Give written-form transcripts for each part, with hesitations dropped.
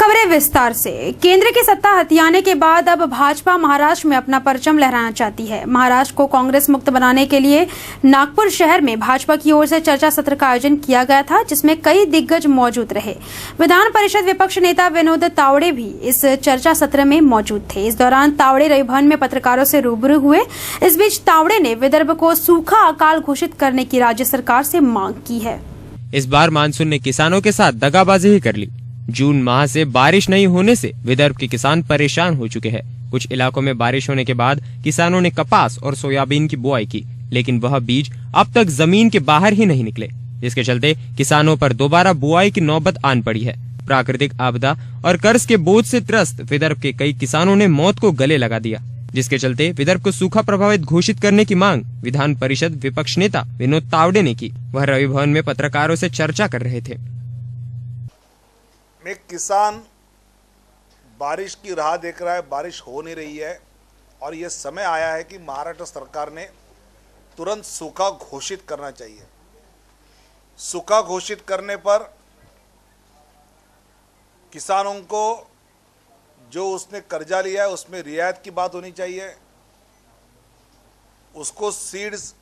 खबरें विस्तार से। केंद्र की सत्ता हथियाने के बाद अब भाजपा महाराष्ट्र में अपना परचम लहराना चाहती है। महाराष्ट्र को कांग्रेस मुक्त बनाने के लिए नागपुर शहर में भाजपा की ओर से चर्चा सत्र का आयोजन किया गया था, जिसमें कई दिग्गज मौजूद रहे। विधान परिषद विपक्ष नेता विनोद तावड़े भी इस चर्चा सत्र में मौजूद थे। इस दौरान तावड़े रवि भवन में पत्रकारों से रूबरू हुए। इस बीच तावड़े ने विदर्भ को सूखा अकाल घोषित करने की राज्य सरकार से मांग की है। इस बार मानसून ने किसानों के साथ दगाबाजी ही कर ली। जून माह से बारिश नहीं होने से विदर्भ के किसान परेशान हो चुके हैं। कुछ इलाकों में बारिश होने के बाद किसानों ने कपास और सोयाबीन की बुआई की, लेकिन वह बीज अब तक जमीन के बाहर ही नहीं निकले, जिसके चलते किसानों पर दोबारा बुआई की नौबत आन पड़ी है। प्राकृतिक आपदा और कर्ज के बोझ से त्रस्त विदर्भ के कई किसानों ने मौत को गले लगा दिया, जिसके चलते विदर्भ को सूखा प्रभावित घोषित करने की मांग विधान परिषद विपक्ष नेता विनोद तावड़े ने की। वह रवि भवन में पत्रकारों से चर्चा कर रहे थे। एक किसान बारिश की राह देख रहा है, बारिश हो नहीं रही है और ये समय आया है कि महाराष्ट्र सरकार ने तुरंत सूखा घोषित करना चाहिए। सूखा घोषित करने पर किसानों को जो उसने कर्जा लिया है उसमें रियायत की बात होनी चाहिए। उसको सीड्स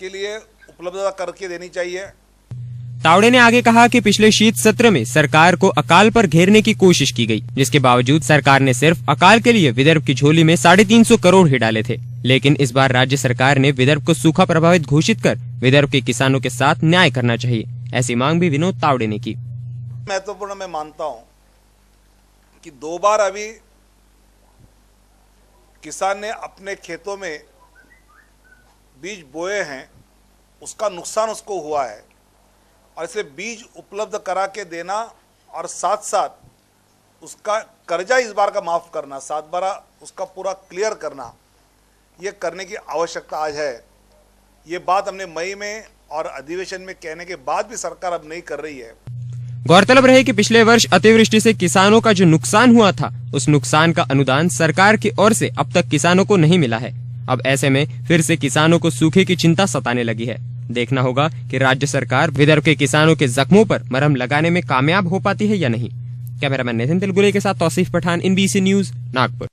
के लिए उपलब्धता करके देनी चाहिए। तावड़े ने आगे कहा कि पिछले शीत सत्र में सरकार को अकाल पर घेरने की कोशिश की गई, जिसके बावजूद सरकार ने सिर्फ अकाल के लिए विदर्भ की झोली में 350 करोड़ ही डाले थे। लेकिन इस बार राज्य सरकार ने विदर्भ को सूखा प्रभावित घोषित कर विदर्भ के किसानों के साथ न्याय करना चाहिए। ऐसी मांग भी विनोद तावड़े ने की। महत्वपूर्ण मैं मानता हूं कि 2 बार अभी किसान ने अपने खेतों में बीज बोए हैं, उसका नुकसान उसको हुआ है और इसे बीज उपलब्ध करा के देना और साथ साथ उसका कर्जा इस बार का माफ़ करना, 7 बार उसका पूरा क्लियर करना, ये करने की आवश्यकता आज है। ये बात हमने मई में और अधिवेशन में कहने के बाद भी सरकार अब नहीं कर रही है। गौरतलब रहे कि पिछले वर्ष अतिवृष्टि से किसानों का जो नुकसान हुआ था, उस नुकसान का अनुदान सरकार की ओर से अब तक किसानों को नहीं मिला है। अब ऐसे में फिर से किसानों को सूखे की चिंता सताने लगी है। देखना होगा कि राज्य सरकार विदर्भ के किसानों के जख्मों पर मरहम लगाने में कामयाब हो पाती है या नहीं। कैमरामैन नितिन तिलगुले के साथ तौसीफ पठान, NBC न्यूज, नागपुर।